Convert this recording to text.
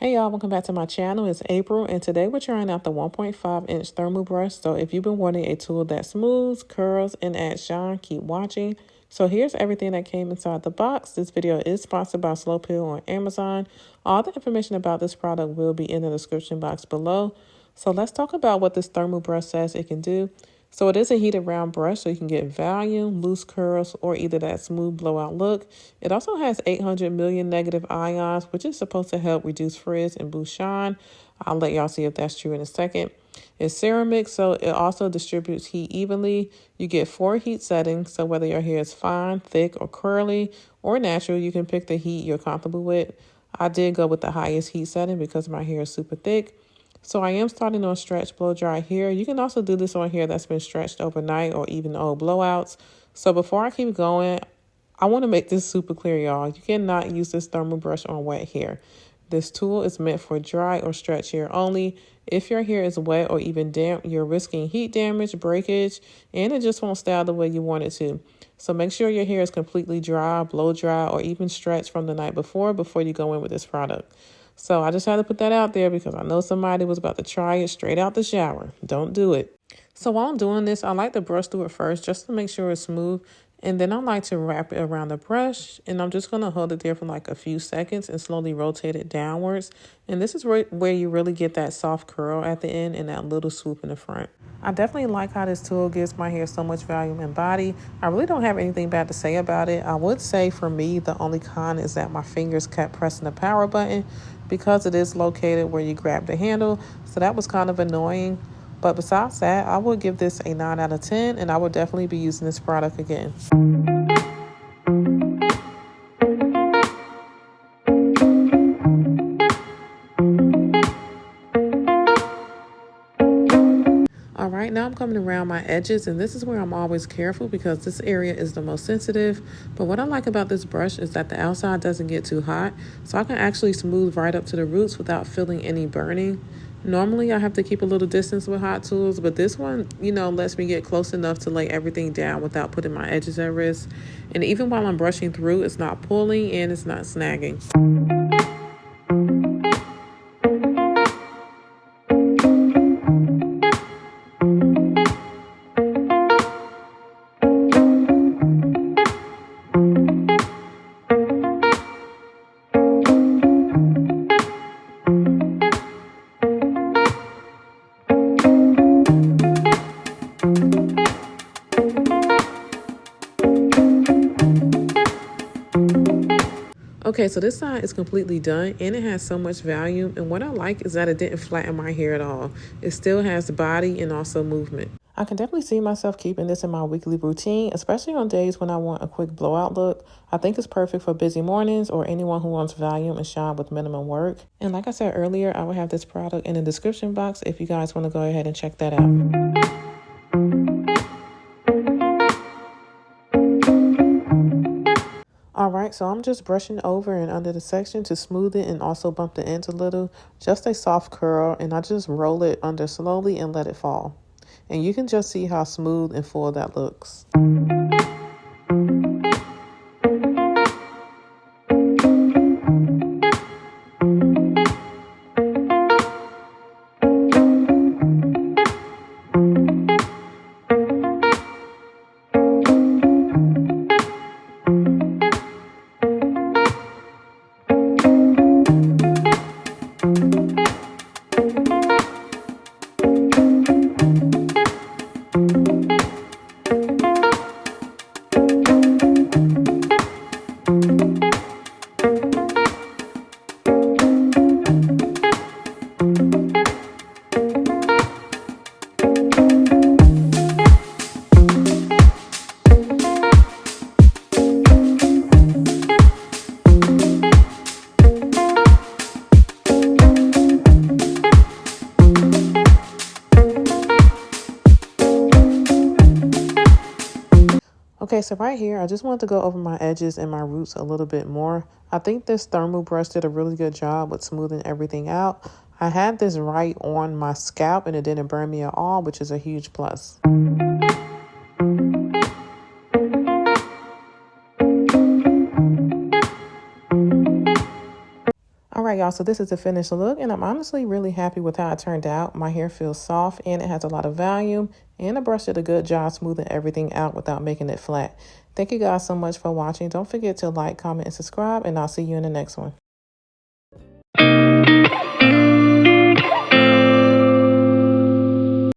Hey y'all, welcome back to my channel. It's April and today we're trying out the 1.5 inch thermal brush. So if you've been wanting a tool that smooths, curls, and adds shine, keep watching. So here's everything that came inside the box. This video is sponsored by Slow Pill on Amazon. All the information about this product will be in the description box below. So let's talk about what this thermal brush says it can do. So it is a heated round brush, so you can get volume, loose curls, or either that smooth blowout look. It also has 800 million negative ions, which is supposed to help reduce frizz and boost shine. I'll let y'all see if that's true in a second. It's ceramic, so it also distributes heat evenly. You get 4 heat settings, so whether your hair is fine, thick, or curly, or natural, you can pick the heat you're comfortable with. I did go with the highest heat setting because my hair is super thick. So I am starting on stretch blow dry here. You can also do this on hair that's been stretched overnight or even old blowouts. So before I keep going, I want to make this super clear, y'all. You cannot use this thermal brush on wet hair. This tool is meant for dry or stretch hair only. If your hair is wet or even damp, you're risking heat damage, breakage, and it just won't style the way you want it to. So make sure your hair is completely dry, blow dry, or even stretched from the night before you go in with this product. So I just had to put that out there because I know somebody was about to try it straight out the shower. Don't do it. So while I'm doing this, I like to brush through it first just to make sure it's smooth. And then I like to wrap it around the brush. And I'm just going to hold it there for like a few seconds and slowly rotate it downwards. And this is where you really get that soft curl at the end and that little swoop in the front. I definitely like how this tool gives my hair so much volume and body. I really don't have anything bad to say about it. I would say for me, the only con is that my fingers kept pressing the power button because it is located where you grab the handle. So that was kind of annoying. But besides that, I would give this a 9 out of 10 and I would definitely be using this product again. All right, now I'm coming around my edges, and this is where I'm always careful because this area is the most sensitive. But what I like about this brush is that the outside doesn't get too hot, so I can actually smooth right up to the roots without feeling any burning. Normally, I have to keep a little distance with hot tools, but this one, lets me get close enough to lay everything down without putting my edges at risk. And even while I'm brushing through, it's not pulling and it's not snagging. Okay, so this side is completely done and it has so much volume, and what I like is that it didn't flatten my hair at all. It still has body and also movement. I can definitely see myself keeping this in my weekly routine, especially on days when I want a quick blowout look. I think it's perfect for busy mornings or anyone who wants volume and shine with minimum work. And like I said earlier, I will have this product in the description box if you guys want to go ahead and check that out. All right, so I'm just brushing over and under the section to smooth it and also bump the ends a little. Just a soft curl, and I just roll it under slowly and let it fall. And you can just see how smooth and full that looks. Okay, so right here, I just wanted to go over my edges and my roots a little bit more. I think this thermal brush did a really good job with smoothing everything out. I had this right on my scalp and it didn't burn me at all, which is a huge plus. right, y'all, so this is the finished look, and I'm honestly really happy with how it turned out. My hair feels soft, and it has a lot of volume, and the brush did a good job smoothing everything out without making it flat. Thank you guys so much for watching. Don't forget to like, comment, and subscribe, and I'll see you in the next one.